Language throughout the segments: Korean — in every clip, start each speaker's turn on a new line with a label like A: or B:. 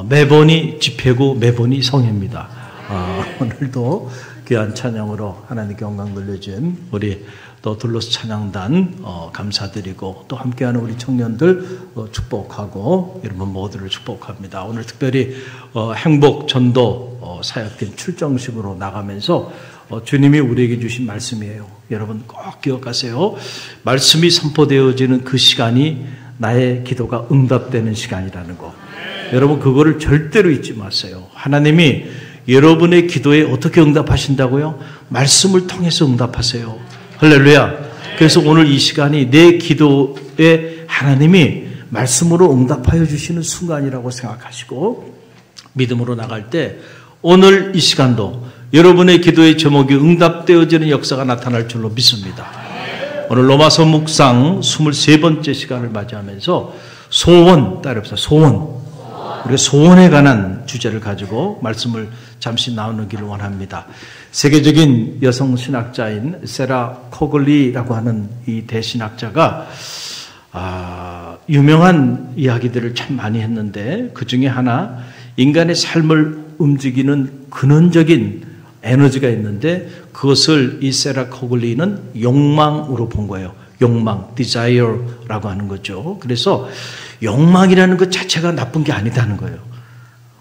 A: 매번이 집회고 매번이 성회입니다. 오늘도 귀한 찬양으로 하나님께 영광 돌려준 우리 또 둘러스 찬양단 감사드리고 또 함께하는 우리 청년들 축복하고 여러분 모두를 축복합니다. 오늘 특별히 행복 전도 사역팀 출정식으로 나가면서 주님이 우리에게 주신 말씀이에요. 여러분 꼭 기억하세요. 말씀이 선포되어지는 그 시간이 나의 기도가 응답되는 시간이라는 거. 여러분 그거를 절대로 잊지 마세요. 하나님이 여러분의 기도에 어떻게 응답하신다고요? 말씀을 통해서 응답하세요. 할렐루야. 그래서 오늘 이 시간이 내 기도에 하나님이 말씀으로 응답하여 주시는 순간이라고 생각하시고 믿음으로 나갈 때 오늘 이 시간도 여러분의 기도의 제목이 응답되어지는 역사가 나타날 줄로 믿습니다. 오늘 로마서 묵상 23번째 시간을 맞이하면서 소원, 따라합시다. 소원. 우리가 소원에 관한 주제를 가지고 말씀을 잠시 나누기를 원합니다. 세계적인 여성 신학자인 세라 코글리라고 하는 이 대신학자가 유명한 이야기들을 참 많이 했는데 그 중에 하나 인간의 삶을 움직이는 근원적인 에너지가 있는데 그것을 이 세라 코글리는 욕망으로 본 거예요. 욕망, desire라고 하는 거죠. 그래서 욕망이라는 것 자체가 나쁜 게 아니다는 거예요.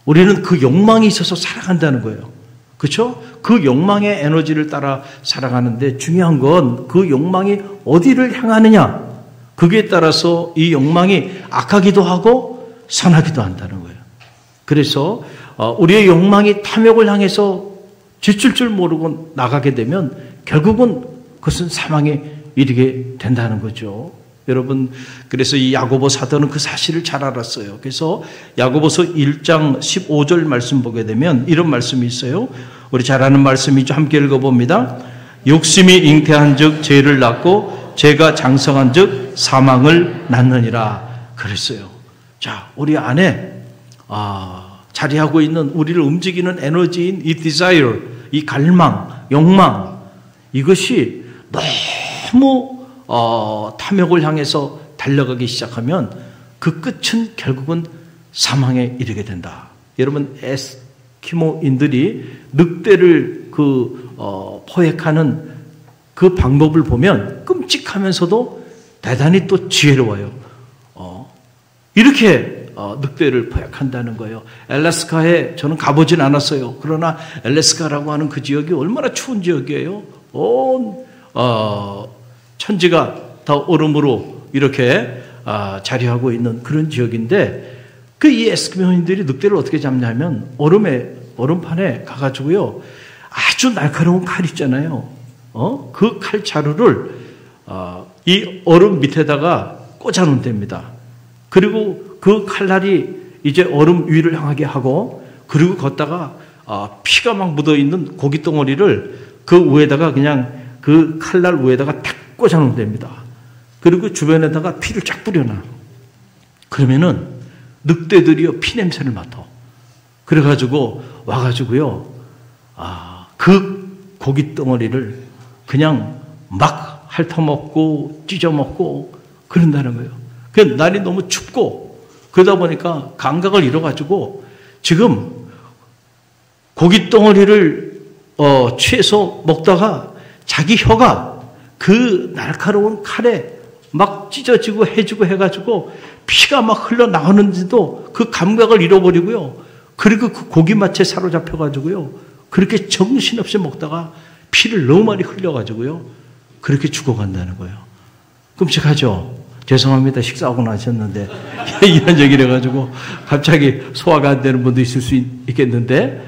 A: 우리는 그 욕망이 있어서 살아간다는 거예요. 그렇죠? 그 욕망의 에너지를 따라 살아가는데 중요한 건 그 욕망이 어디를 향하느냐. 그게 따라서 이 욕망이 악하기도 하고 선하기도 한다는 거예요. 그래서 우리의 욕망이 탐욕을 향해서 지칠 줄 모르고 나가게 되면 결국은 그것은 사망에 이르게 된다는 거죠. 여러분 그래서 이 야고보 사도는 그 사실을 잘 알았어요. 그래서 야고보서 1장 15절 말씀 보게 되면 이런 말씀이 있어요. 우리 잘 아는 말씀이죠. 함께 읽어봅니다. 욕심이 잉태한 즉 죄를 낳고 죄가 장성한 즉 사망을 낳느니라 그랬어요. 자, 우리 안에 자리하고 있는 우리를 움직이는 에너지인 이 desire, 이 갈망, 욕망 이것이 너무 탐욕을 향해서 달려가기 시작하면 그 끝은 결국은 사망에 이르게 된다. 여러분 에스키모인들이 늑대를 포획하는 그 방법을 보면 끔찍하면서도 대단히 또 지혜로워요. 이렇게 늑대를 포획한다는 거예요. 알래스카에 저는 가보진 않았어요. 그러나 알래스카라고 하는 그 지역이 얼마나 추운 지역이에요. 온 천지가 다 얼음으로 이렇게 자리하고 있는 그런 지역인데 이 에스키모인들이 늑대를 어떻게 잡냐면 얼음판에 가가지고요 아주 날카로운 칼 있잖아요. 그 칼 자루를 이 얼음 밑에다가 꽂아 놓습니다. 그리고 그 칼날이 이제 얼음 위를 향하게 하고 그리고 걷다가 피가 막 묻어 있는 고기 덩어리를 그 위에다가 그냥 그 칼날 위에다가 탁 꽂아 놓습니다. 그리고 주변에다가 피를 쫙 뿌려놔. 그러면은 늑대들이요 피 냄새를 맡아. 그래가지고 와가지고요 그 고기 덩어리를 그냥 막 핥아먹고 찢어먹고 그런다는 거예요. 그 날이 너무 춥고 그러다 보니까 감각을 잃어가지고 지금 고기 덩어리를 취해서 먹다가 자기 혀가 그 날카로운 칼에 막 찢어지고 해지고 해가지고 피가 막 흘러나오는데도 그 감각을 잃어버리고요. 그리고 그 고기 맛에 사로잡혀가지고요. 그렇게 정신없이 먹다가 피를 너무 많이 흘려가지고요. 그렇게 죽어간다는 거예요. 끔찍하죠? 죄송합니다. 식사하고 나셨는데 이런 얘기를 해가지고 갑자기 소화가 안 되는 분도 있을 수 있겠는데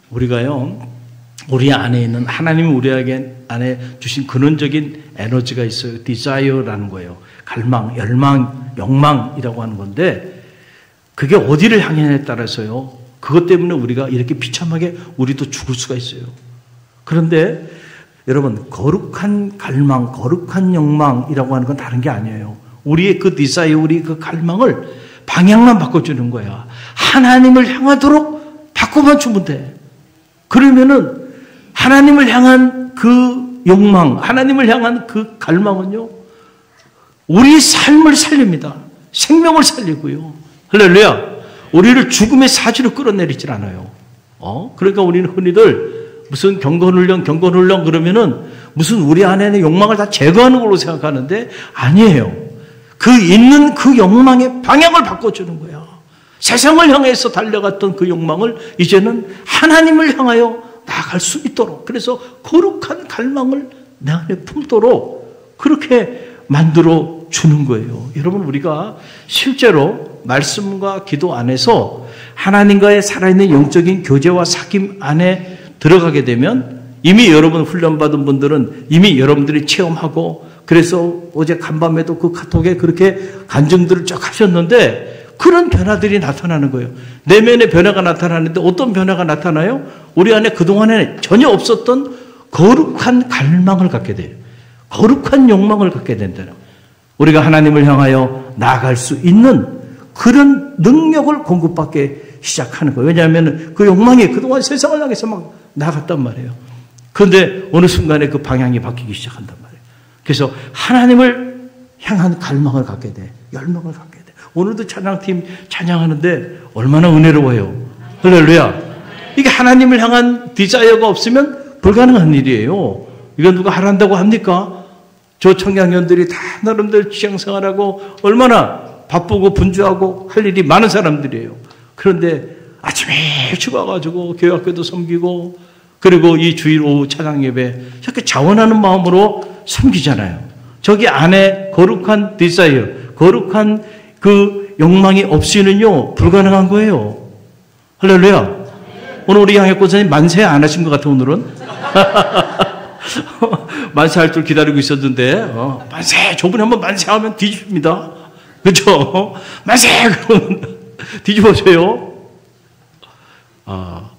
A: 우리가요. 우리 안에 있는 하나님이 우리에게 안에 주신 근원적인 에너지가 있어요. desire라는 거예요. 갈망, 열망, 욕망이라고 하는 건데 그게 어디를 향하냐에 따라서요. 그것 때문에 우리가 이렇게 비참하게 우리도 죽을 수가 있어요. 그런데 여러분 거룩한 갈망, 거룩한 욕망이라고 하는 건 다른 게 아니에요. 우리의 그 desire, 우리 그 갈망을 방향만 바꿔주는 거야. 하나님을 향하도록 바꿔만 주면 돼. 그러면은 하나님을 향한 그 욕망, 하나님을 향한 그 갈망은요, 우리 삶을 살립니다. 생명을 살리고요. 할렐루야. 우리를 죽음의 사지로 끌어내리질 않아요. 그러니까 우리는 흔히들 무슨 경건훈련 그러면은 무슨 우리 안에 욕망을 다 제거하는 걸로 생각하는데 아니에요. 그 있는 그 욕망의 방향을 바꿔주는 거야. 세상을 향해서 달려갔던 그 욕망을 이제는 하나님을 향하여 나아갈 수 있도록, 그래서 거룩한 갈망을 내 안에 품도록 그렇게 만들어 주는 거예요. 여러분, 우리가 실제로 말씀과 기도 안에서 하나님과의 살아있는 영적인 교제와 사귐 안에 들어가게 되면, 이미 여러분 훈련받은 분들은 이미 여러분들이 체험하고, 그래서 어제 간밤에도 그 카톡에 그렇게 간증들을 쫙 하셨는데 그런 변화들이 나타나는 거예요. 내면의 변화가 나타나는데 어떤 변화가 나타나요? 우리 안에 그동안에 전혀 없었던 거룩한 갈망을 갖게 돼요. 거룩한 욕망을 갖게 된다는 거예요. 우리가 하나님을 향하여 나아갈 수 있는 그런 능력을 공급받게 시작하는 거예요. 왜냐하면 그 욕망이 그동안 세상을 향해서 막 나갔단 말이에요. 그런데 어느 순간에 그 방향이 바뀌기 시작한단 말이에요. 그래서 하나님을 향한 갈망을 갖게 돼. 열망을 갖게 돼. 오늘도 찬양팀 찬양하는데 얼마나 은혜로워요. 할렐루야. 이게 하나님을 향한 디자이어가 없으면 불가능한 일이에요. 이건 누가 하란다고 합니까? 저 청년들이 다 나름대로 직장생활하고 얼마나 바쁘고 분주하고 할 일이 많은 사람들이에요. 그런데 아침에 일찍 와가지고 교회학교도 섬기고, 그리고 이 주일 오후 찬양 예배 저렇게 자원하는 마음으로 섬기잖아요. 저기 안에 거룩한 디자이어, 거룩한 그 욕망이 없이는요 불가능한 거예요. 할렐루야. 오늘 우리 양혜권사님 만세 안 하신 것 같아. 오늘은 만세할 줄 기다리고 있었는데 만세, 저분이 한번 만세하면 뒤집힙니다. 그렇죠? 만세 그러면 뒤집어져요.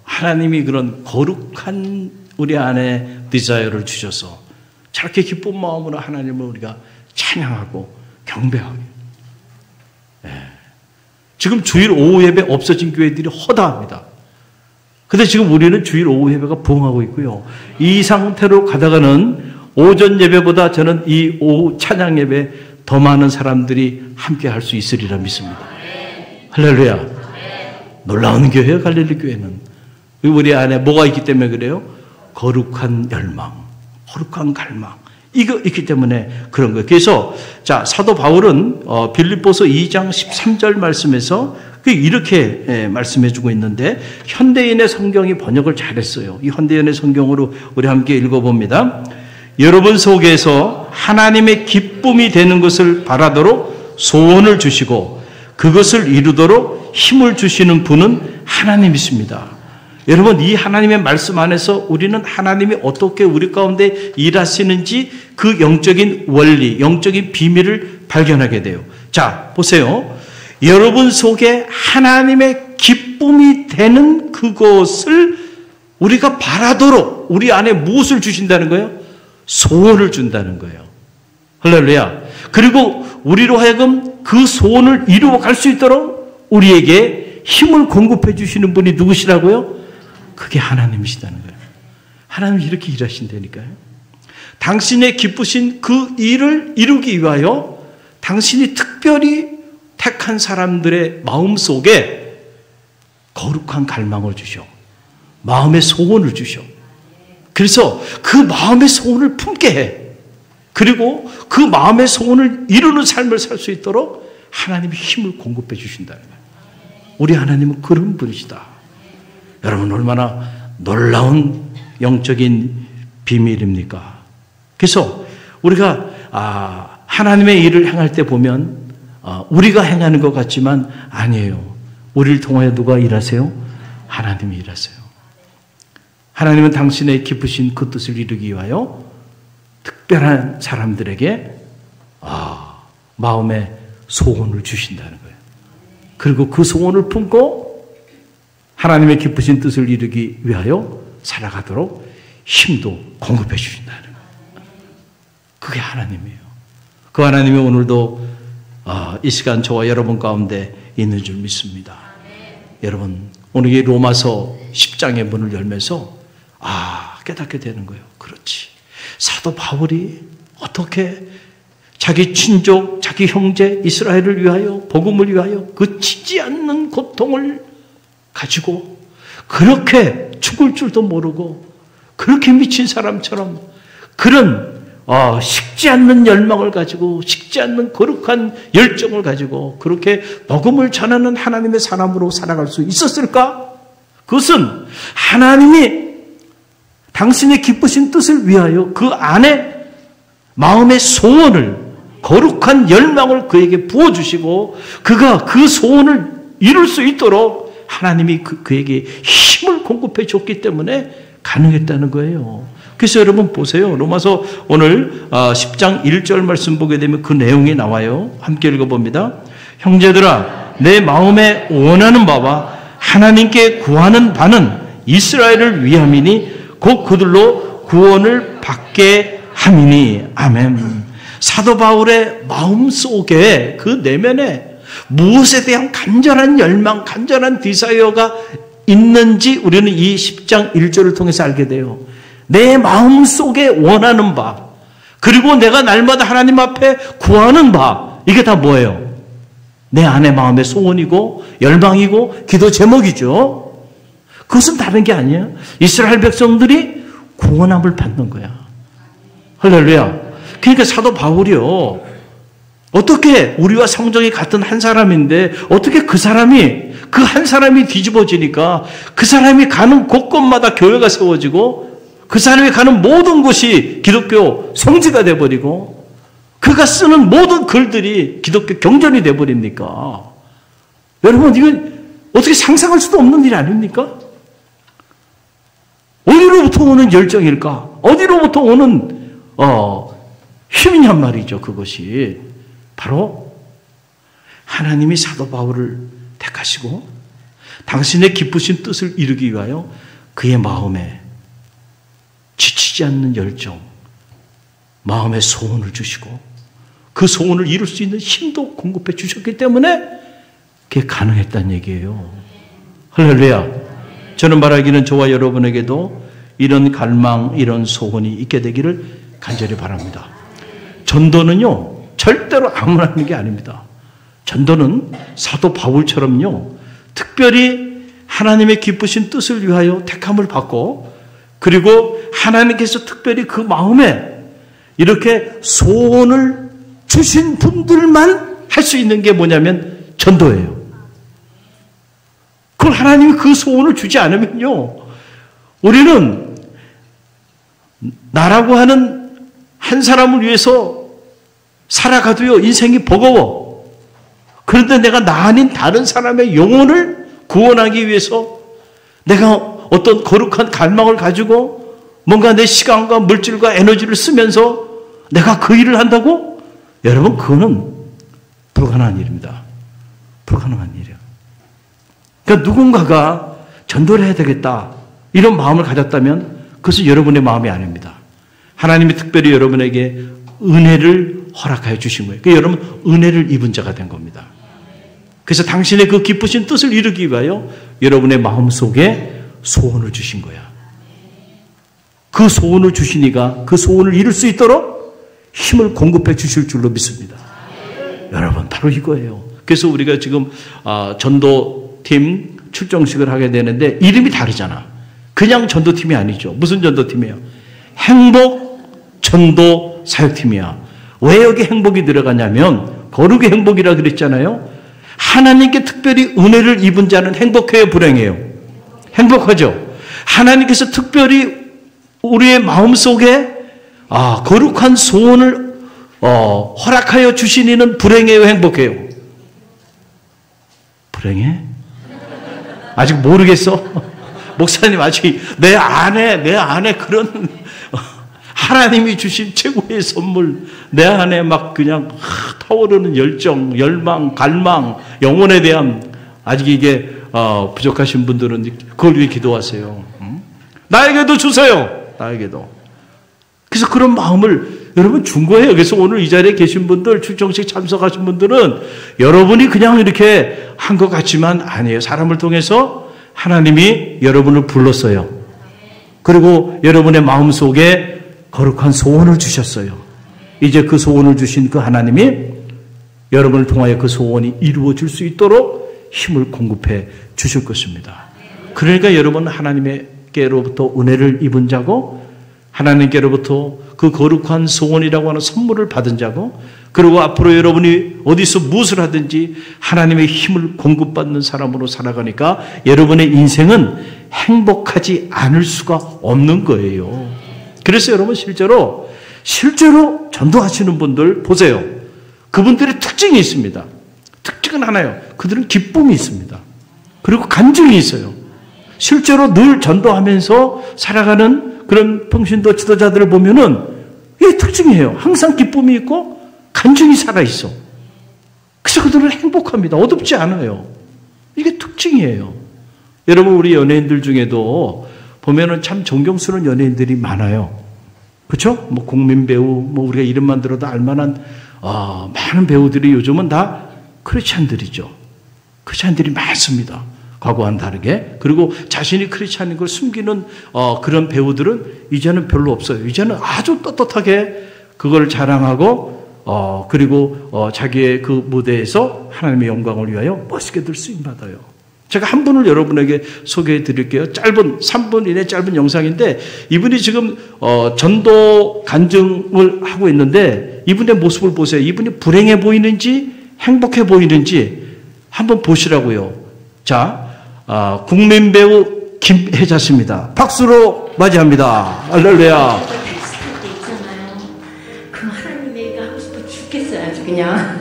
A: 하나님이 그런 거룩한 우리 안에 디자이어를 주셔서 저렇게 기쁜 마음으로 하나님을 우리가 찬양하고 경배하게. 지금 주일 오후 예배 없어진 교회들이 허다합니다. 근데 지금 우리는 주일 오후 예배가 부흥하고 있고요. 이 상태로 가다가는 오전 예배보다 저는 이 오후 찬양 예배 더 많은 사람들이 함께 할 수 있으리라 믿습니다. 할렐루야. 놀라운 교회예요, 갈릴리 교회는. 우리 안에 뭐가 있기 때문에 그래요? 거룩한 열망, 거룩한 갈망. 이거 있기 때문에 그런 거예요. 그래서 자, 사도 바울은 빌립보서 2장 13절 말씀에서 이렇게 말씀해 주고 있는데, 현대인의 성경이 번역을 잘했어요. 이 현대인의 성경으로 우리 함께 읽어봅니다. 여러분 속에서 하나님의 기쁨이 되는 것을 바라도록 소원을 주시고 그것을 이루도록 힘을 주시는 분은 하나님이십니다. 여러분, 이 하나님의 말씀 안에서 우리는 하나님이 어떻게 우리 가운데 일하시는지 그 영적인 원리, 영적인 비밀을 발견하게 돼요. 자, 보세요. 여러분 속에 하나님의 기쁨이 되는 그것을 우리가 바라도록 우리 안에 무엇을 주신다는 거예요? 소원을 준다는 거예요. 할렐루야. 그리고 우리로 하여금 그 소원을 이루어 갈 수 있도록 우리에게 힘을 공급해 주시는 분이 누구시라고요? 그게 하나님이시다는 거예요. 하나님이 이렇게 일하신다니까요. 당신의 기쁘신 그 일을 이루기 위하여 당신이 특별히 택한 사람들의 마음속에 거룩한 갈망을 주셔. 마음의 소원을 주셔. 그래서 그 마음의 소원을 품게 해. 그리고 그 마음의 소원을 이루는 삶을 살 수 있도록 하나님이 힘을 공급해 주신다는 거예요. 우리 하나님은 그런 분이시다. 여러분, 얼마나 놀라운 영적인 비밀입니까? 그래서 우리가 하나님의 일을 행할 때 보면 우리가 행하는 것 같지만 아니에요. 우리를 통하여 누가 일하세요? 하나님이 일하세요. 하나님은 당신의 기쁘신 그 뜻을 이루기 위하여 특별한 사람들에게 마음의 소원을 주신다는 거예요. 그리고 그 소원을 품고 하나님의 기쁘신 뜻을 이루기 위하여 살아가도록 힘도 공급해 주신다는 거예요. 그게 하나님이에요. 그 하나님이 오늘도 이 시간 저와 여러분 가운데 있는 줄 믿습니다. 여러분, 오늘 이 로마서 10장의 문을 열면서 깨닫게 되는 거예요. 그렇지. 사도 바울이 어떻게 자기 친족, 자기 자기 형제 이스라엘을 위하여, 복음을 위하여 그치지 않는 고통을 가지고 그렇게 죽을 줄도 모르고 그렇게 미친 사람처럼 그런 식지 않는 열망을 가지고 식지 않는 거룩한 열정을 가지고 그렇게 복음을 전하는 하나님의 사람으로 살아갈 수 있었을까? 그것은 하나님이 당신의 기쁘신 뜻을 위하여 그 안에 마음의 소원을, 거룩한 열망을 그에게 부어주시고 그가 그 소원을 이룰 수 있도록 하나님이 그에게 힘을 공급해 줬기 때문에 가능했다는 거예요. 그래서 여러분 보세요. 로마서 오늘 10장 1절 말씀 보게 되면 그 내용이 나와요. 함께 읽어봅니다. 형제들아, 내 마음에 원하는 바와 하나님께 구하는 바는 이스라엘을 위함이니 곧 그들로 구원을 받게 함이니. 아멘. 사도 바울의 마음속에 그 내면에 무엇에 대한 간절한 열망, 간절한 디자이어가 있는지 우리는 이 10장 1절을 통해서 알게 돼요. 내 마음속에 원하는 바, 그리고 내가 날마다 하나님 앞에 구하는 바, 이게 다 뭐예요? 내 안의 마음의 소원이고 열망이고 기도 제목이죠. 그것은 다른 게 아니에요. 이스라엘 백성들이 구원함을 받는 거야. 할렐루야. 그러니까 사도 바울이요, 어떻게 우리와 성정이 같은 한 사람인데 어떻게 그 한 사람이 뒤집어지니까 그 사람이 가는 곳곳마다 교회가 세워지고 그 사람이 가는 모든 곳이 기독교 성지가 돼버리고 그가 쓰는 모든 글들이 기독교 경전이 돼버립니까? 여러분, 이건 어떻게 상상할 수도 없는 일 아닙니까? 어디로부터 오는 열정일까? 어디로부터 오는 힘이냔 말이죠. 그것이 바로 하나님이 사도 바울을 택하시고 당신의 기쁘신 뜻을 이루기 위하여 그의 마음에 지치지 않는 열정, 마음의 소원을 주시고 그 소원을 이룰 수 있는 힘도 공급해 주셨기 때문에 그게 가능했다는 얘기예요. 할렐루야. 저는 말하기는 저와 여러분에게도 이런 갈망, 이런 소원이 있게 되기를 간절히 바랍니다. 전도는요, 절대로 아무나 하는 게 아닙니다. 전도는 사도 바울처럼요, 특별히 하나님의 기쁘신 뜻을 위하여 택함을 받고 그리고 하나님께서 특별히 그 마음에 이렇게 소원을 주신 분들만 할 수 있는 게 뭐냐면 전도예요. 그걸 하나님이 그 소원을 주지 않으면요, 우리는 나라고 하는 한 사람을 위해서 살아가도요, 인생이 버거워. 그런데 내가 나 아닌 다른 사람의 영혼을 구원하기 위해서 내가 어떤 거룩한 갈망을 가지고 뭔가 내 시간과 물질과 에너지를 쓰면서 내가 그 일을 한다고? 여러분, 그거는 불가능한 일입니다. 불가능한 일이에요. 그러니까 누군가가 전도를 해야 되겠다, 이런 마음을 가졌다면 그것은 여러분의 마음이 아닙니다. 하나님이 특별히 여러분에게 은혜를 허락하여 주신 거예요. 그러니까 여러분, 은혜를 입은 자가 된 겁니다. 그래서 당신의 그 기쁘신 뜻을 이루기 위하여 여러분의 마음속에 소원을 주신 거야. 그 소원을 주시니까 그 소원을 이룰 수 있도록 힘을 공급해 주실 줄로 믿습니다. 여러분, 바로 이거예요. 그래서 우리가 지금 전도팀 출정식을 하게 되는데 이름이 다르잖아. 그냥 전도팀이 아니죠. 무슨 전도팀이에요? 행복 전도 사역팀이야. 왜 여기 행복이 들어가냐면 거룩의 행복이라 그랬잖아요. 하나님께 특별히 은혜를 입은 자는 행복해요, 불행해요? 행복하죠. 하나님께서 특별히 우리의 마음속에 거룩한 소원을 허락하여 주시니는 불행해요, 행복해요? 불행해? 아직 모르겠어? 목사님, 아직 내 안에 그런 하나님이 주신 최고의 선물, 내 안에 막 그냥 타오르는 열정, 열망, 갈망, 영혼에 대한, 아직 이게 부족하신 분들은 그걸 위해 기도하세요. 나에게도 주세요. 나에게도. 그래서 그런 마음을 여러분 준 거예요. 그래서 오늘 이 자리에 계신 분들, 출정식 참석하신 분들은 여러분이 그냥 이렇게 한 것 같지만 아니에요. 사람을 통해서 하나님이 여러분을 불렀어요. 그리고 여러분의 마음속에 거룩한 소원을 주셨어요. 이제 그 소원을 주신 그 하나님이 여러분을 통하여 그 소원이 이루어질 수 있도록 힘을 공급해 주실 것입니다. 그러니까 여러분은 하나님께로부터 은혜를 입은 자고 하나님께로부터 그 거룩한 소원이라고 하는 선물을 받은 자고 그리고 앞으로 여러분이 어디서 무엇을 하든지 하나님의 힘을 공급받는 사람으로 살아가니까 여러분의 인생은 행복하지 않을 수가 없는 거예요. 그래서 여러분 실제로 전도하시는 분들 보세요. 그분들의 특징이 있습니다. 특징은 하나요. 그들은 기쁨이 있습니다. 그리고 간증이 있어요. 실제로 늘 전도하면서 살아가는 그런 평신도 지도자들을 보면은 이게 특징이에요. 항상 기쁨이 있고 간증이 살아있어. 그래서 그들은 행복합니다. 어둡지 않아요. 이게 특징이에요. 여러분 우리 연예인들 중에도 보면은 참 존경스러운 연예인들이 많아요. 그렇죠? 뭐 국민 배우, 뭐 우리가 이름만 들어도 알만한 많은 배우들이 요즘은 다 크리스찬들이죠. 크리스찬들이 많습니다. 과거와는 다르게. 그리고 자신이 크리스찬인 걸 숨기는 그런 배우들은 이제는 별로 없어요. 이제는 아주 떳떳하게 그걸 자랑하고 그리고 자기의 그 무대에서 하나님의 영광을 위하여 멋있게들 쓰임받아요. 제가 한 분을 여러분에게 소개해 드릴게요. 3분 이내 짧은 영상인데 이분이 지금 전도 간증을 하고 있는데 이분의 모습을 보세요. 이분이 불행해 보이는지 행복해 보이는지 한번 보시라고요. 자, 국민 배우 김혜자 씨입니다. 박수로 맞이합니다. 할렐루야.
B: 텍스트할 때 있잖아요. 그 하나님 얘기 하고 싶어 죽겠어요, 아주 그냥.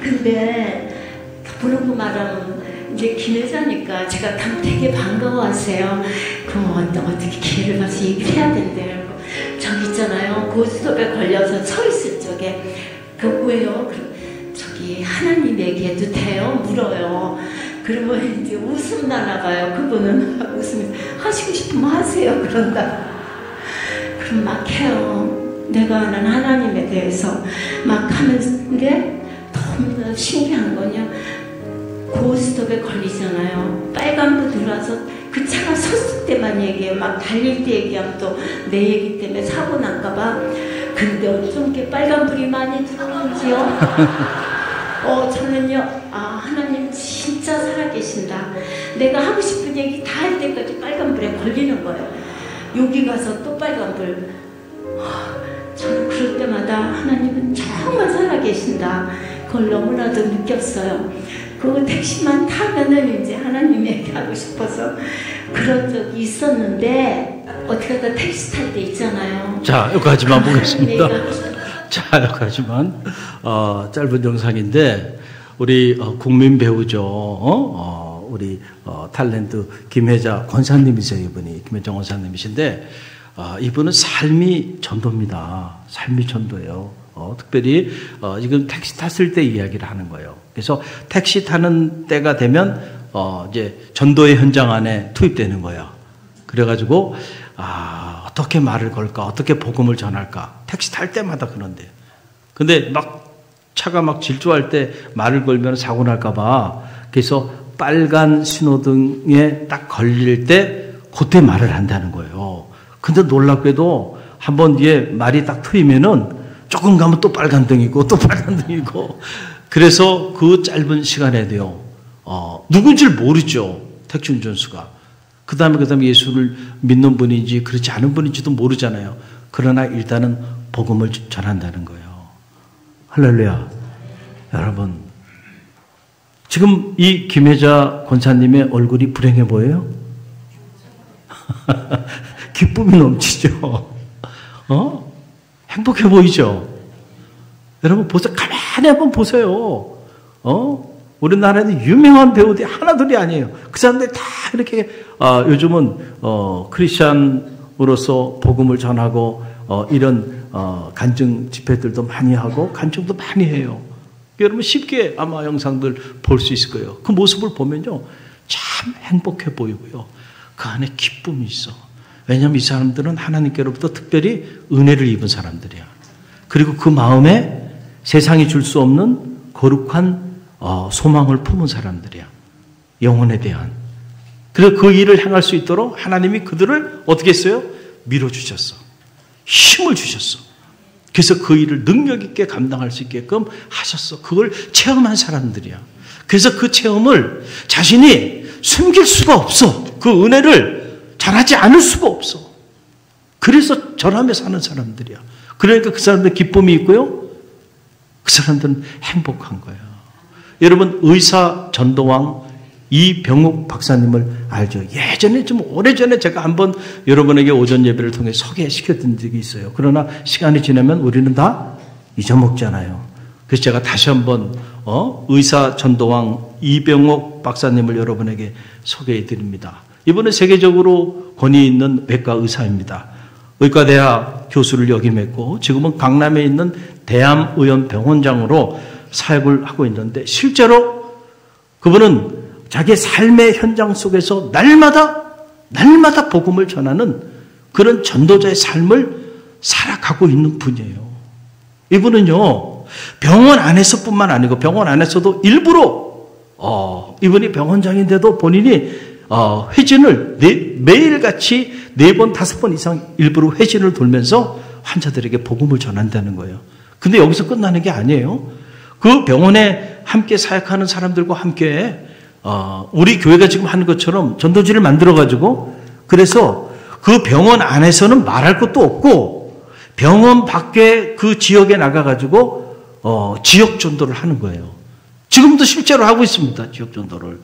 B: 근데 보는 거 말하면 이제 김혜자니까 제가 되게 반가워하세요. 그럼 어떻게 기회를 봐서 얘기를 해야 된대요. 저기 있잖아요. 고스톱에 걸려서 서 있을 적에 그 왜요? 저기 하나님 얘기해도 돼요? 물어요. 그러면 이제 웃음 나나 봐요. 그분은 웃으면서 하시고 싶으면 하세요. 그런다. 그럼 막 해요. 내가 아는 하나님에 대해서 막 하는데 너무나 신기한 거냐. 고스톱에 걸리잖아요. 빨간불 들어와서 그 차가 섰을 때만 얘기해요. 막 달릴 때 얘기하면 또 내 얘기 때문에 사고 날까봐. 근데 어쩜 이렇게 빨간불이 많이 들어오는지요? 저는요, 하나님 진짜 살아계신다. 내가 하고 싶은 얘기 다 할 때까지 빨간불에 걸리는 거예요. 여기 가서 또 빨간불. 저는 그럴 때마다 하나님은 정말 살아계신다. 그걸 너무나도 느꼈어요. 그 택시만 타면은 이제 하나님 얘기하고 싶어서 그런 적이 있었는데 어떻게 하다 택시 탈 때 있잖아요.
A: 자, 여기까지만 보겠습니다. 자, 여기까지만 짧은 영상인데 우리 국민 배우죠. 우리 탤런트 김혜자 권사님이세요. 이분이 김혜자 권사님이신데 이분은 삶이 전도입니다. 삶이 전도예요. 특별히 지금 택시 탔을 때 이야기를 하는 거예요. 그래서 택시 타는 때가 되면 이제 전도의 현장 안에 투입되는 거예요. 그래가지고 어떻게 말을 걸까, 어떻게 복음을 전할까. 택시 탈 때마다 그런데. 근데 막 차가 막 질주할 때 말을 걸면 사고 날까봐. 그래서 빨간 신호등에 딱 걸릴 때 그때 말을 한다는 거예요. 근데 놀랍게도 한번 이제 말이 딱 트이면은 조금 가면 또 빨간 등이고 또 빨간 등이고 그래서 그 짧은 시간에도요 누군지를 모르죠. 택시 운전수가. 그 다음에 예수를 믿는 분인지 그렇지 않은 분인지도 모르잖아요. 그러나 일단은 복음을 전한다는 거예요. 할렐루야. 여러분 지금 이 김혜자 권사님의 얼굴이 불행해 보여요? 기쁨이 넘치죠. 행복해 보이죠? 여러분 보세요. 가만히 한번 보세요. 우리나라에는 유명한 배우들이 하나둘이 아니에요. 그 사람들이 다 이렇게 요즘은 크리스찬으로서 복음을 전하고 이런 간증 집회들도 많이 하고 간증도 많이 해요. 여러분 쉽게 아마 영상들 볼 수 있을 거예요. 그 모습을 보면요 참 행복해 보이고요. 그 안에 기쁨이 있어. 왜냐하면 이 사람들은 하나님께로부터 특별히 은혜를 입은 사람들이야. 그리고 그 마음에 세상이 줄 수 없는 거룩한 소망을 품은 사람들이야. 영혼에 대한. 그래서 그 일을 행할 수 있도록 하나님이 그들을 어떻게 했어요? 밀어주셨어. 힘을 주셨어. 그래서 그 일을 능력 있게 감당할 수 있게끔 하셨어. 그걸 체험한 사람들이야. 그래서 그 체험을 자신이 숨길 수가 없어. 그 은혜를 전하지 않을 수가 없어. 그래서 전하며 사는 사람들이야. 그러니까 그 사람들 기쁨이 있고요. 그 사람들은 행복한 거야. 여러분, 의사 전도왕 이병욱 박사님을 알죠? 예전에 좀 오래전에 제가 한번 여러분에게 오전 예배를 통해 소개시켜드린 적이 있어요. 그러나 시간이 지나면 우리는 다 잊어먹잖아요. 그래서 제가 다시 한번 의사 전도왕 이병욱 박사님을 여러분에게 소개해드립니다. 이분은 세계적으로 권위 있는 외과 의사입니다. 의과대학 교수를 역임했고 지금은 강남에 있는 대암의원병원장으로 사역을 하고 있는데 실제로 그분은 자기의 삶의 현장 속에서 날마다 복음을 전하는 그런 전도자의 삶을 살아가고 있는 분이에요. 이분은요, 병원 안에서뿐만 아니고 병원 안에서도 일부러 이분이 병원장인데도 본인이 회진을 매일같이 4번, 5번 이상 일부러 회진을 돌면서 환자들에게 복음을 전한다는 거예요. 근데 여기서 끝나는 게 아니에요. 그 병원에 함께 사역하는 사람들과 함께 우리 교회가 지금 하는 것처럼 전도지를 만들어가지고 그래서 그 병원 안에서는 말할 것도 없고 병원 밖에 그 지역에 나가가지고 지역 전도를 하는 거예요. 지금도 실제로 하고 있습니다. 지역 전도를.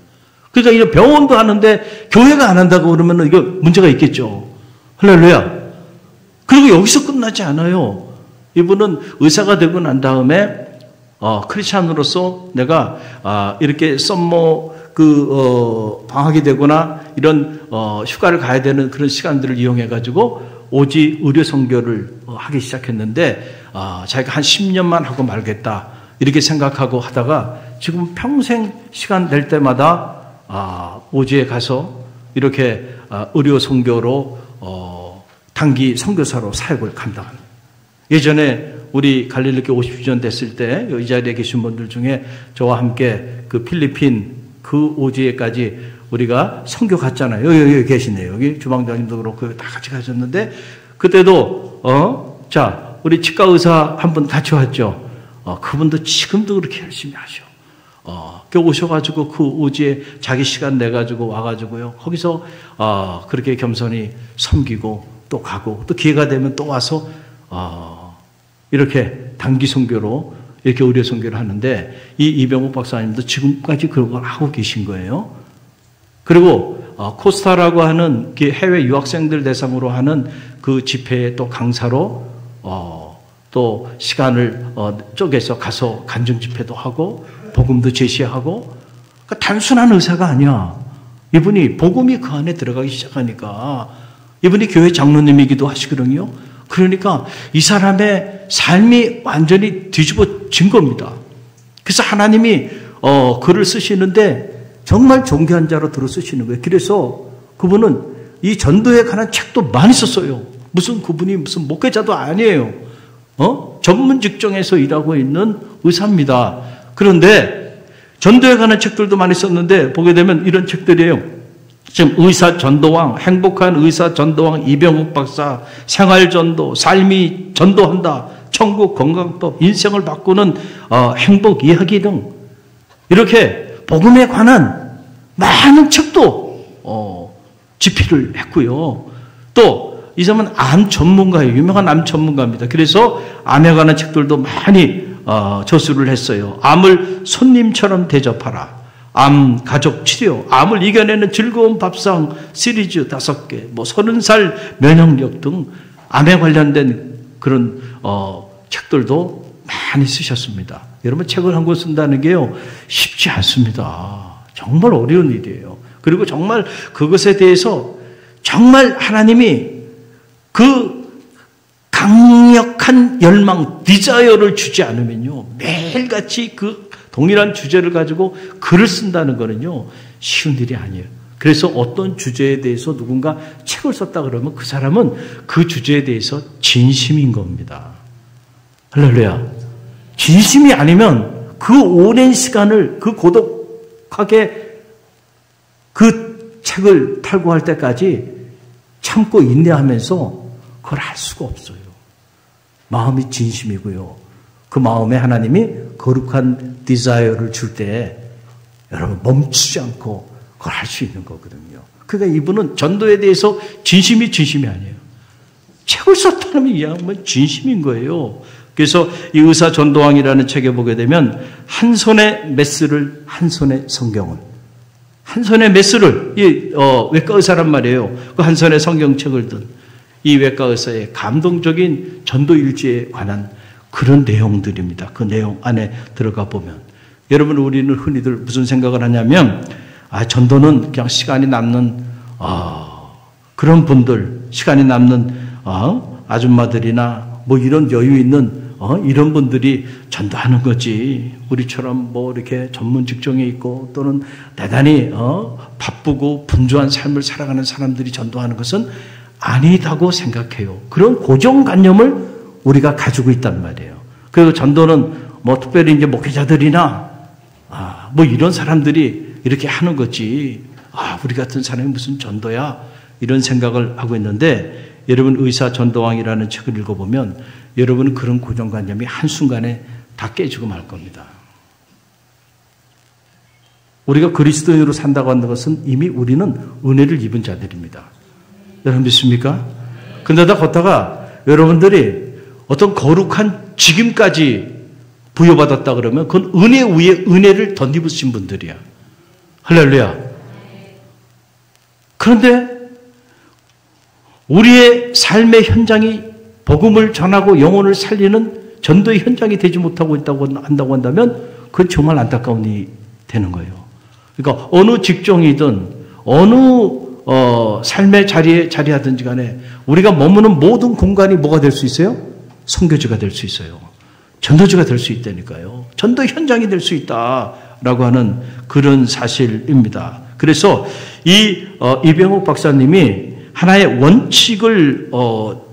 A: 그러니까 이제 병원도 하는데 교회가 안 한다고 그러면 이거 문제가 있겠죠. 할렐루야. 그리고 여기서 끝나지 않아요. 이분은 의사가 되고 난 다음에 크리스찬으로서 내가 이렇게 방학이 되거나 이런 휴가를 가야 되는 그런 시간들을 이용해 가지고 오지 의료 선교를 하기 시작했는데 자기가 한 10년만 하고 말겠다 이렇게 생각하고 하다가 지금 평생 시간 될 때마다 오지에 가서 이렇게 의료 선교로 단기 선교사로 사역을 감당합니다. 예전에 우리 갈릴리교회 50주년 됐을 때 이 자리에 계신 분들 중에 저와 함께 그 필리핀 그 오지에까지 우리가 선교 갔잖아요. 여기 계시네요. 여기 주방장님도 그렇고 다 같이 가셨는데 그때도 우리 치과 의사 한 분 같이 왔죠. 그분도 지금도 그렇게 열심히 하셔. 오셔가지고 그 오지에 자기 시간 내가지고 와가지고요. 거기서 그렇게 겸손히 섬기고 또 가고 또 기회가 되면 또 와서 이렇게 단기 선교로 이렇게 의료 선교를 하는데 이 이병욱 박사님도 지금까지 그런 걸 하고 계신 거예요. 그리고 코스타라고 하는 해외 유학생들 대상으로 하는 그 집회에 또 강사로 또 시간을 쪼개서 가서 간증 집회도 하고 복음도 제시하고 그러니까 단순한 의사가 아니야. 이분이 복음이 그 안에 들어가기 시작하니까 이분이 교회 장로님이기도 하시거든요. 그러니까 이 사람의 삶이 완전히 뒤집어진 겁니다. 그래서 하나님이 글을 쓰시는데 정말 존귀한 자로 들어 쓰시는 거예요. 그래서 그분은 이 전도에 관한 책도 많이 썼어요. 그분이 무슨 목회자도 아니에요. 전문 직종에서 일하고 있는 의사입니다. 그런데 전도에 관한 책들도 많이 썼는데 보게 되면 이런 책들이에요. 지금 의사 전도왕, 행복한 의사 전도왕 이병욱 박사, 생활전도, 삶이 전도한다, 천국 건강법, 인생을 바꾸는 행복 이야기 등 이렇게 복음에 관한 많은 책도 집필을 했고요. 또 이 사람은 암 전문가예요. 유명한 암 전문가입니다. 그래서 암에 관한 책들도 많이 저술을 했어요. 암을 손님처럼 대접하라. 암 가족 치료, 암을 이겨내는 즐거운 밥상 시리즈 5개, 30살 면역력 등 암에 관련된 그런 책들도 많이 쓰셨습니다. 여러분 책을 한 권 쓴다는 게요 쉽지 않습니다. 정말 어려운 일이에요. 그리고 정말 그것에 대해서 정말 하나님이 그 강력한 열망, 디자이어를 주지 않으면요 매일같이 그 동일한 주제를 가지고 글을 쓴다는 거는요 쉬운 일이 아니에요. 그래서 어떤 주제에 대해서 누군가 책을 썼다 그러면 그 사람은 그 주제에 대해서 진심인 겁니다. 할렐루야. 진심이 아니면 그 오랜 시간을 그 고독하게 그 책을 탈고할 때까지 참고 인내하면서 그걸 할 수가 없어요. 마음이 진심이고요. 그 마음에 하나님이 거룩한 디자이어를 줄 때 여러분 멈추지 않고 그걸 할 수 있는 거거든요. 그러니까 이분은 전도에 대해서 진심이 아니에요. 책을 썼다면 이 양반은 진심인 거예요. 그래서 이 의사 전도왕이라는 책에 보게 되면 한 손에 메스를, 한 손에 성경을, 한 손에 메스를, 이 외과 의사란 말이에요. 그 한 손에 성경책을 든 이 외과 의사의 감동적인 전도 일지에 관한 그런 내용들입니다. 그 내용 안에 들어가 보면 여러분, 우리는 흔히들 무슨 생각을 하냐면 전도는 그냥 시간이 남는 그런 분들, 시간이 남는 아줌마들이나 뭐 이런 여유 있는 이런 분들이 전도하는 거지. 우리처럼 뭐 이렇게 전문 직종에 있고 또는 대단히 바쁘고 분주한 삶을 살아가는 사람들이 전도하는 것은 아니다고 생각해요. 그런 고정관념을 우리가 가지고 있단 말이에요. 그리고 전도는 뭐 특별히 이제 목회자들이나 뭐 이런 사람들이 이렇게 하는 거지. 우리 같은 사람이 무슨 전도야? 이런 생각을 하고 있는데 여러분, 의사 전도왕이라는 책을 읽어보면 여러분은 그런 고정관념이 한순간에 다 깨지고 말 겁니다. 우리가 그리스도인으로 산다고 하는 것은 이미 우리는 은혜를 입은 자들입니다. 여러분 믿습니까? 근데다 걷다가 여러분들이 어떤 거룩한 직임까지 부여받았다 그러면 그건 은혜 위에 은혜를 덧입으신 분들이야. 할렐루야. 그런데 우리의 삶의 현장이 복음을 전하고 영혼을 살리는 전도의 현장이 되지 못하고 한다고 한다면 그건 정말 안타까운 일이 되는 거예요. 그러니까 어느 직종이든 어느 삶의 자리하든지 간에 우리가 머무는 모든 공간이 뭐가 될 수 있어요? 선교지가 될 수 있어요. 전도지가 될 수 있다니까요. 전도 현장이 될 수 있다라고 하는 그런 사실입니다. 그래서 이병옥 박사님이 하나의 원칙을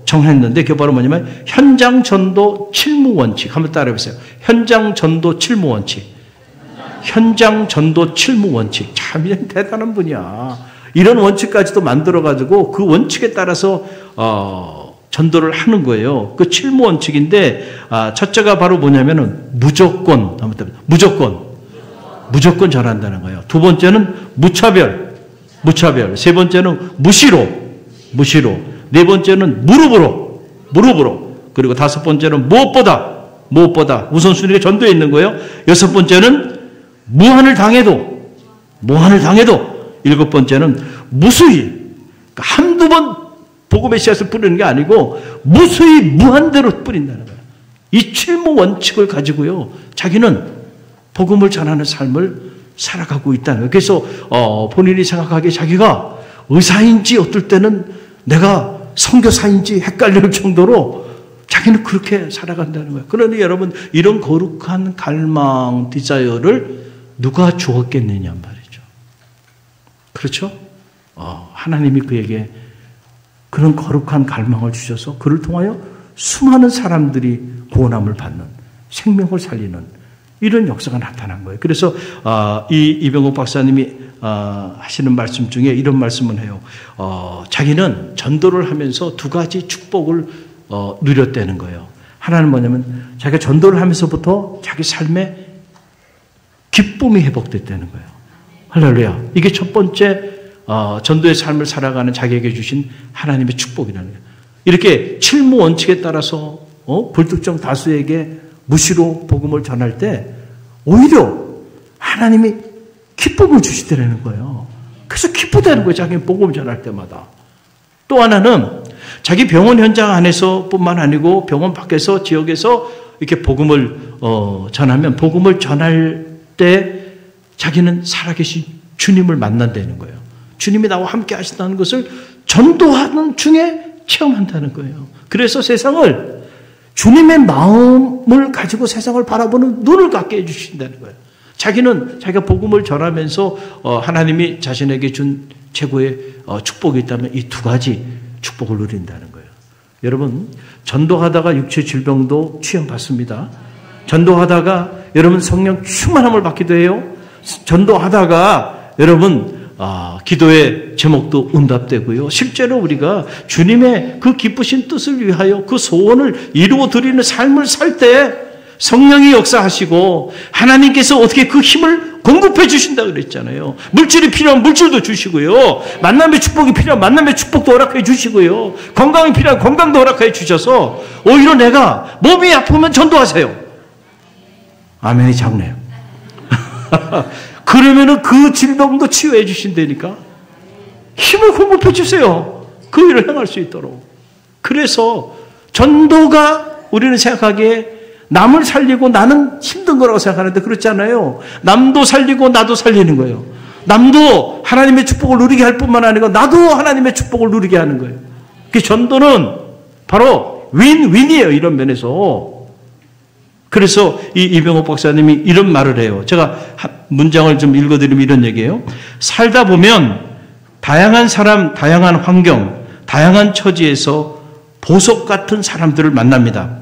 A: 정했는데 그게 바로 뭐냐면 현장 전도 칠무 원칙. 한번 따라해 보세요. 현장 전도 칠무 원칙. 현장 전도 칠무 원칙. 참 대단한 분이야. 이런 원칙까지도 만들어가지고 그 원칙에 따라서 전도를 하는 거예요. 그 칠무 원칙인데 첫째가 바로 뭐냐면은 무조건 전한다는 거예요. 두 번째는 무차별. 세 번째는 무시로. 네 번째는 무릎으로. 그리고 다섯 번째는 무엇보다 우선순위가 전도에 있는 거예요. 여섯 번째는 무한을 당해도. 일곱 번째는 무수히. 그러니까 한두 번 복음의 씨앗을 뿌리는 게 아니고 무수히 무한대로 뿌린다는 거예요. 이 칠무 원칙을 가지고요. 자기는 복음을 전하는 삶을 살아가고 있다는 거예요. 그래서 본인이 생각하기에 자기가 의사인지 어떨 때는 내가 선교사인지 헷갈릴 정도로 자기는 그렇게 살아간다는 거예요. 그런데 여러분, 이런 거룩한 갈망, 디자이어를 누가 주었겠느냐 말이죠. 그렇죠? 하나님이 그에게 그런 거룩한 갈망을 주셔서 그를 통하여 수많은 사람들이 구원함을 받는, 생명을 살리는 이런 역사가 나타난 거예요. 그래서 이병옥 박사님이 하시는 말씀 중에 이런 말씀을 해요. 자기는 전도를 하면서 두 가지 축복을 누렸다는 거예요. 하나는 뭐냐면 자기가 전도를 하면서부터 자기 삶에 기쁨이 회복됐다는 거예요. 할렐루야. 이게 첫 번째 전도의 삶을 살아가는 자기에게 주신 하나님의 축복이라는 거예요. 이렇게 칠무 원칙에 따라서 불특정 다수에게 무시로 복음을 전할 때 오히려 하나님이 기쁨을 주시더라는 거예요. 그래서 기쁘다는 거예요. 자기 복음을 전할 때마다. 또 하나는 자기 병원 현장 안에서 뿐만 아니고 병원 밖에서 지역에서 이렇게 복음을 전하면 복음을 전할 때 자기는 살아계신 주님을 만난다는 거예요. 주님이 나와 함께 하신다는 것을 전도하는 중에 체험한다는 거예요. 그래서 세상을 주님의 마음을 가지고 세상을 바라보는 눈을 갖게 해주신다는 거예요. 자기는 자기가 복음을 전하면서 하나님이 자신에게 준 최고의 축복이 있다면 이 두 가지 축복을 누린다는 거예요. 여러분, 전도하다가 육체 질병도 치유받습니다. 전도하다가 여러분 성령 충만함을 받기도 해요. 전도하다가 여러분 기도의 제목도 응답되고요. 실제로 우리가 주님의 그 기쁘신 뜻을 위하여 그 소원을 이루어 드리는 삶을 살 때 성령이 역사하시고 하나님께서 어떻게 그 힘을 공급해 주신다 그랬잖아요. 물질이 필요한 물질도 주시고요. 만남의 축복이 필요한 만남의 축복도 허락해 주시고요. 건강이 필요한 건강도 허락해 주셔서 오히려 내가 몸이 아프면 전도하세요. 아멘이 작네요. 그러면은 그 질병도 치유해 주신다니까. 힘을 공급해 주세요. 그 일을 행할 수 있도록. 그래서 전도가 우리는 생각하기에 남을 살리고 나는 힘든 거라고 생각하는데 그렇잖아요. 남도 살리고 나도 살리는 거예요. 남도 하나님의 축복을 누리게 할 뿐만 아니라 나도 하나님의 축복을 누리게 하는 거예요. 그 전도는 바로 윈윈이에요. 이런 면에서. 그래서 이 이병옥 박사님이 이런 말을 해요. 제가 문장을 좀 읽어드리면 이런 얘기예요. 살다 보면 다양한 사람, 다양한 환경, 다양한 처지에서 보석 같은 사람들을 만납니다.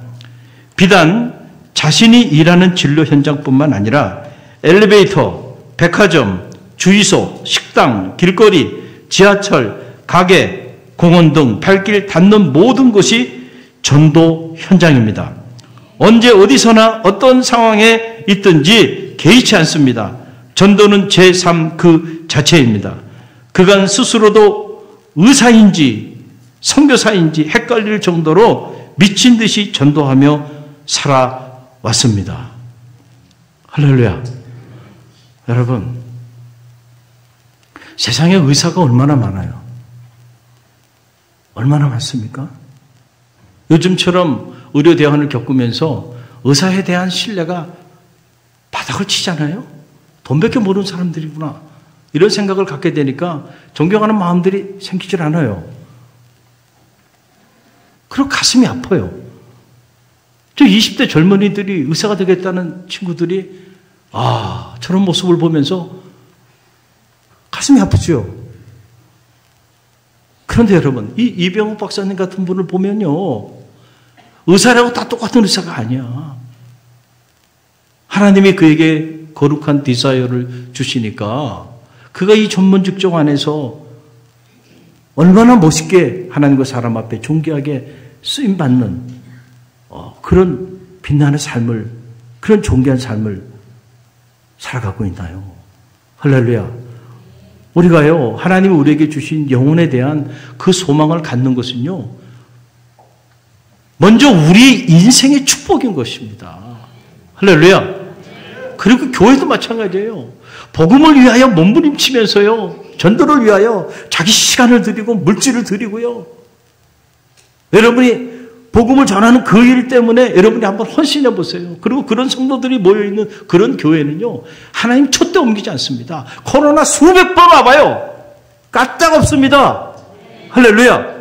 A: 비단 자신이 일하는 진로 현장뿐만 아니라 엘리베이터, 백화점, 주유소, 식당, 길거리, 지하철, 가게, 공원 등 발길 닿는 모든 곳이 전도 현장입니다. 언제 어디서나 어떤 상황에 있든지 개의치 않습니다. 전도는 제 삶 그 자체입니다. 그간 스스로도 의사인지 선교사인지 헷갈릴 정도로 미친 듯이 전도하며 살아왔습니다. 할렐루야. 여러분, 세상에 의사가 얼마나 많아요? 얼마나 많습니까? 요즘처럼 의료대안을 겪으면서 의사에 대한 신뢰가 바닥을 치잖아요. 돈밖에 모르는 사람들이구나. 이런 생각을 갖게 되니까 존경하는 마음들이 생기질 않아요. 그리고 가슴이 아파요. 저 20대 젊은이들이 의사가 되겠다는 친구들이 저런 모습을 보면서 가슴이 아프죠. 그런데 여러분, 이 이병옥 박사님 같은 분을 보면요, 의사라고 다 똑같은 의사가 아니야. 하나님이 그에게 거룩한 디자이어를 주시니까 그가 이 전문 직종 안에서 얼마나 멋있게 하나님과 사람 앞에 존귀하게 쓰임받는 그런 빛나는 삶을, 그런 존귀한 삶을 살아가고 있나요? 할렐루야. 우리가요, 하나님이 우리에게 주신 영혼에 대한 그 소망을 갖는 것은요, 먼저 우리 인생의 축복인 것입니다. 할렐루야. 그리고 교회도 마찬가지예요. 복음을 위하여 몸부림치면서요, 전도를 위하여 자기 시간을 드리고 물질을 드리고요. 여러분이 복음을 전하는 그 일 때문에 여러분이 한번 헌신해 보세요. 그리고 그런 성도들이 모여있는 그런 교회는요, 하나님 촛대 옮기지 않습니다. 코로나 수백 번 와봐요. 까딱 없습니다. 할렐루야.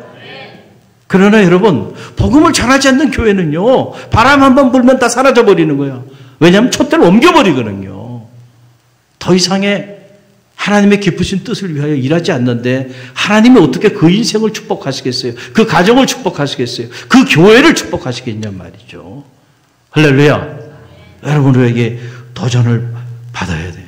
A: 그러나 여러분, 복음을 전하지 않는 교회는요, 바람 한번 불면 다 사라져버리는 거예요. 왜냐하면 촛대를 옮겨버리거든요. 더 이상의 하나님의 기쁘신 뜻을 위하여 일하지 않는데 하나님이 어떻게 그 인생을 축복하시겠어요? 그 가정을 축복하시겠어요? 그 교회를 축복하시겠냔 말이죠. 할렐루야. 여러분에게 도전을 받아야 돼.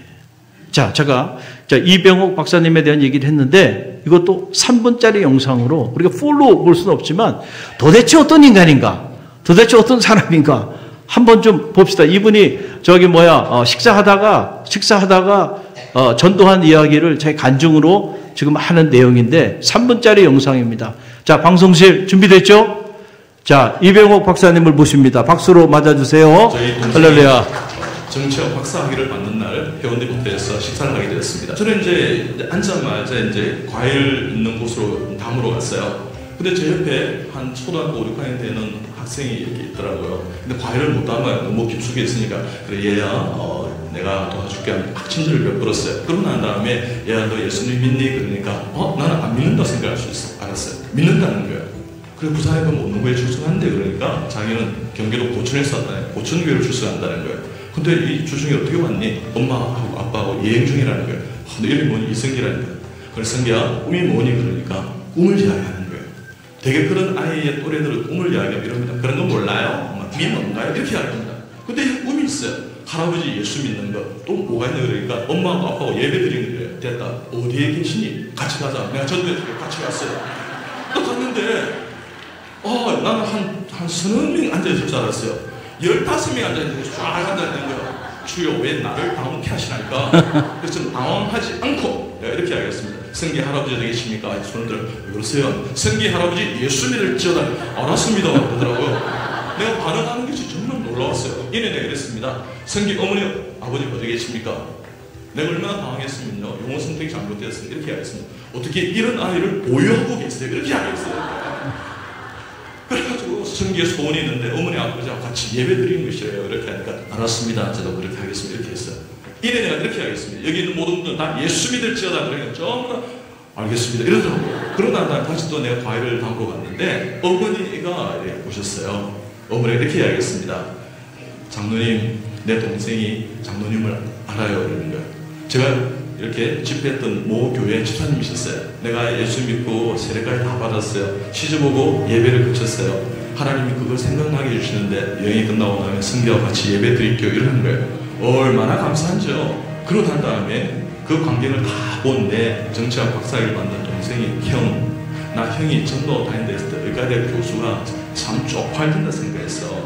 A: 제가 이병옥 박사님에 대한 얘기를 했는데 이것도 3분짜리 영상으로 우리가 풀로 볼 수는 없지만 도대체 어떤 인간인가? 도대체 어떤 사람인가? 한번 좀 봅시다. 이분이 식사하다가 전도한 이야기를 제 간증으로 지금 하는 내용인데 3분짜리 영상입니다. 자, 방송실 준비됐죠? 자, 이병옥 박사님을 모십니다. 박수로 맞아주세요. 할렐루야.
C: 정치학 박사학위를 받는 날 회원들 호텔에서 식사를 하게 되었습니다. 저는 이제 앉자마자 과일 있는 곳으로 담으러 갔어요. 근데 제 옆에 한 초등학교 5, 6학년 되는 학생이 이렇게 있더라고요. 근데 과일을 못 담아요. 너무 깊숙이 있으니까. 그래, 얘야, 내가 도와줄게 하면 친절을 베풀었어요. 그러고 난 다음에, 얘야, 너 예수님 믿니? 그러니까, 나는 안 믿는다 생각할 수 있어. 알았어요. 믿는다는 거예요. 그래, 부산에 가면 어느 교회 출석한대. 그러니까 자기는 경기도 고천에서 왔다네. 고천교회를 출석한다는 거예요. 근데 이 주중에 어떻게 왔니? 엄마하고 아빠하고 여행 중이라는 거예요. 너 이름이 뭐니? 이승기라는 거예요. 그래서 승기야, 꿈이 뭐니? 그러니까 꿈을 이야기하는 거예요. 되게 그런 아이의 또래들은 꿈을 이야기하면 이럽니다. 그런 거 몰라요? 꿈이 뭔가요? 이렇게 이야기합니다. 근데 꿈이 있어요. 할아버지 예수 믿는 거 또 뭐가 있냐 그러니까 엄마하고 아빠하고 예배 드리는 거예요. 됐다. 어디에 계시니? 같이 가자. 내가 전도해 줄게. 같이 갔어요. 또 갔는데 나는 한 서너 명이 앉아있을 줄 알았어요. 15명이 앉아있는데 쫙 앉아있는 거예요. 주여 왜 나를 당황케 하시나이까? 그래서 당황하지 않고 이렇게 하겠습니다. 성기 할아버지 어디 계십니까? 손을 들어. 왜 그러세요? 성기 할아버지 예수 믿을지어다. 알았습니다. 그러더라고요. 내가 반응하는 것이 정말 놀라웠어요. 이내 내가 그랬습니다. 성기 어머니 아버지 어디 계십니까? 내가 얼마나 당황했으면요. 용어 선택이 잘못되었어요. 이렇게 하겠습니다. 어떻게 이런 아이를 보유하고 계세요? 이렇게 하겠어요. 그래가지고 성기에 소원이 있는데 어머니 아버지하고 같이 예배 드리는 것이래요. 이렇게 하니까 알았습니다. 저도 그렇게 하겠습니다. 이렇게 했어요. 이래 내가 이렇게 하겠습니다. 여기 있는 모든 분들 다 예수 믿을지어다. 그러니까 전부 다 알겠습니다. 이러더라고요. 그러다 난 다시 또 내가 과일을 담으러 갔는데 어머니가 오셨어요. 어머니가 이렇게 이야기했습니다. 장로님, 내 동생이 장로님을 알아요. 그러는 거예요. 제가 이렇게 집회했던 모 교회 집사님이셨어요. 내가 예수 믿고 세례까지 다 받았어요. 시집오고 예배를 그쳤어요. 하나님이 그걸 생각나게 해주시는데 여행이 끝나고 나면 성교와 같이 예배 드릴게요. 이러는 거예요. 얼마나 감사한지요. 그러고 난 다음에 그 광경을 다 본 내 정치학 박사학위를 받는 동생이 나 형이 전도 다닌다 했을 때 의과대 교수가 참 쪽팔린다 생각했어.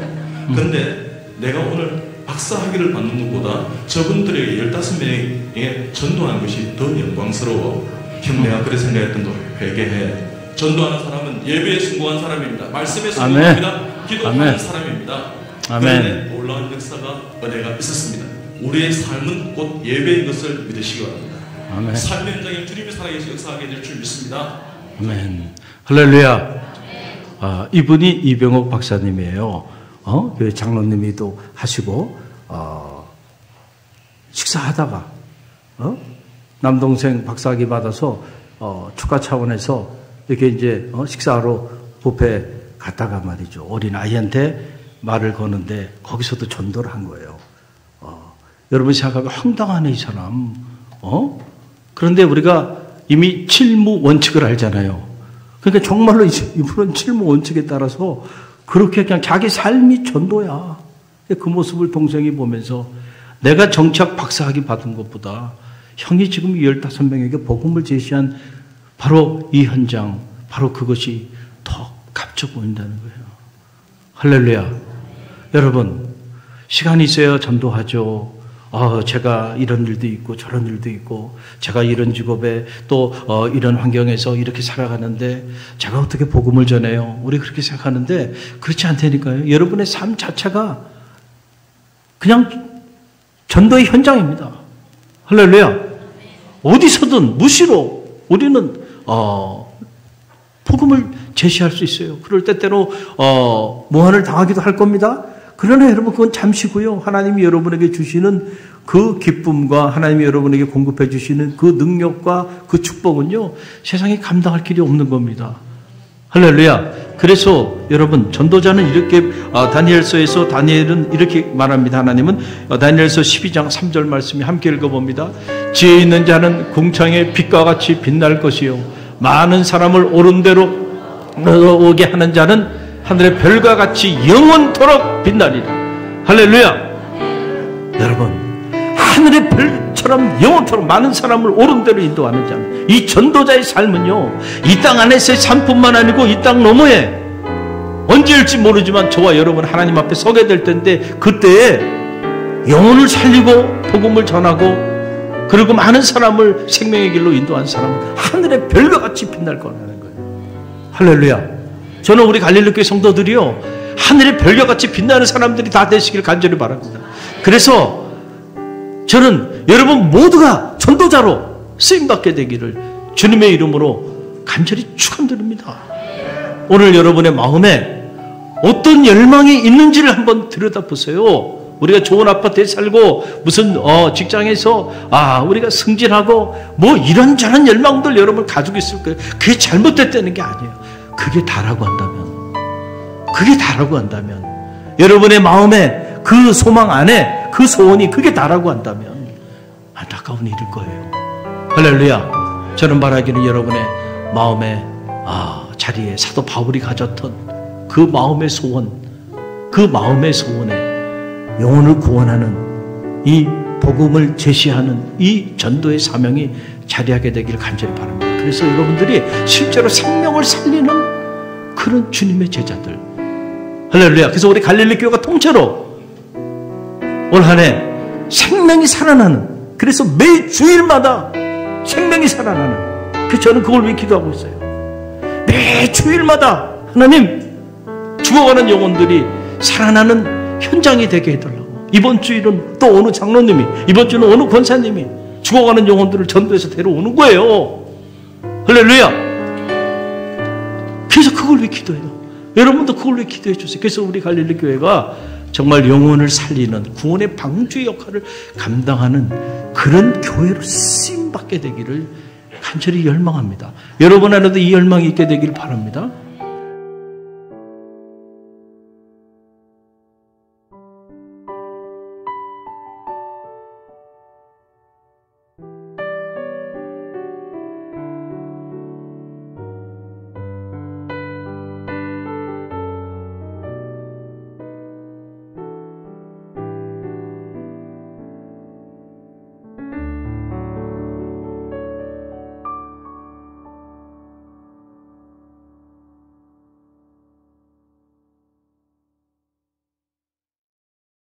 C: 근데 내가 오늘 박사학위를 받는 것보다 저분들에게 15명에게 전도하는 것이 더 영광스러워. 형 내가 그래 생각했던 거 회개해. 전도하는 사람은 예배에 순고한 사람입니다. 말씀에 순고합니다. 기도하는 사람입니다. 그런데 놀라운 역사가 은혜가 있었습니다. 우리의 삶은 곧 예배인 것을 믿으시기 바랍니다. 아멘. 삶의 현장에 주님이 살아계시 역사하게 될 줄 믿습니다.
A: 아멘. 할렐루야. 이분이 이병옥 박사님이에요. 교회 장로님이 또 하시고 식사하다가 남동생 박사학위 받아서 축하 차원에서 이렇게 이제 식사하러 뷔페 갔다가 말이죠. 어린 아이한테 말을 거는데 거기서도 전도를 한 거예요. 여러분 생각하면 황당하네 이 사람. 그런데 우리가 이미 칠무 원칙을 알잖아요. 그러니까 정말로 이분은 칠무 원칙에 따라서 그렇게 그냥 자기 삶이 전도야. 그 모습을 동생이 보면서 내가 정치학 박사학위 받은 것보다 형이 지금 15명에게 복음을 제시한 바로 이 현장, 바로 그것이 더 값져 보인다는 거예요. 할렐루야. 여러분, 시간이 있어야 전도하죠. 제가 이런 일도 있고 저런 일도 있고 제가 이런 직업에 또 이런 환경에서 이렇게 살아가는데 제가 어떻게 복음을 전해요? 우리 그렇게 생각하는데 그렇지 않다니까요. 여러분의 삶 자체가 그냥 전도의 현장입니다. 할렐루야. 어디서든 무시로 우리는 복음을 제시할 수 있어요. 그럴 때때로 모한을 당하기도 할 겁니다. 그러나 여러분 그건 잠시고요. 하나님이 여러분에게 주시는 그 기쁨과 하나님이 여러분에게 공급해 주시는 그 능력과 그 축복은요. 세상에 감당할 길이 없는 겁니다. 할렐루야. 그래서 여러분 전도자는 이렇게 다니엘서에서 다니엘은 이렇게 말합니다. 하나님은 다니엘서 12장 3절 말씀이 함께 읽어봅니다. 지혜 있는 자는 궁창의 빛과 같이 빛날 것이요 많은 사람을 옳은 대로 오게 하는 자는 하늘의 별과 같이 영원토록 빛나리라. 할렐루야. 여러분 하늘의 별처럼 영원토록 많은 사람을 옳은 대로 인도하는 자, 이 전도자의 삶은요 이 땅 안에서의 삶뿐만 아니고 이 땅 너머에 언제일지 모르지만 저와 여러분 하나님 앞에 서게 될 텐데 그때에 영혼을 살리고 복음을 전하고 그리고 많은 사람을 생명의 길로 인도한 사람은 하늘의 별과 같이 빛날 거라는 거예요. 할렐루야. 저는 우리 갈릴리교회 성도들이요 하늘의 별과 같이 빛나는 사람들이 다 되시길 간절히 바랍니다. 그래서 저는 여러분 모두가 전도자로 쓰임받게 되기를 주님의 이름으로 간절히 축원드립니다. 오늘 여러분의 마음에 어떤 열망이 있는지를 한번 들여다보세요. 우리가 좋은 아파트에 살고 무슨 직장에서 우리가 승진하고 뭐 이런저런 열망들 여러분 가지고 있을 거예요. 그게 잘못됐다는 게 아니에요. 그게 다라고 한다면 여러분의 마음에 그 소망 안에 그 소원이 그게 다라고 한다면 안타까운 일일 거예요. 할렐루야. 저는 말하기는 여러분의 마음의 자리에 사도 바울이 가졌던 그 마음의 소원, 그 마음의 소원에 영혼을 구원하는 이 복음을 제시하는 이 전도의 사명이 자리하게 되기를 간절히 바랍니다. 그래서 여러분들이 실제로 생명을 살리는 그런 주님의 제자들. 할렐루야. 그래서 우리 갈릴리 교회가 통째로 올 한 해 생명이 살아나는, 그래서 매 주일마다 생명이 살아나는, 그래서 저는 그걸 위해 기도하고 있어요. 매 주일마다 하나님, 죽어가는 영혼들이 살아나는 현장이 되게 해달라고. 이번 주일은 또 어느 장로님이, 이번 주는 어느 권사님이 죽어가는 영혼들을 전도해서 데려오는 거예요. 할렐루야. 그래서 그걸 위해 기도해요. 여러분도 그걸 위해 기도해 주세요. 그래서 우리 갈릴리 교회가 정말 영혼을 살리는 구원의 방주의 역할을 감당하는 그런 교회로 쓰임받게 되기를 간절히 열망합니다. 여러분 안에도 이 열망이 있게 되기를 바랍니다.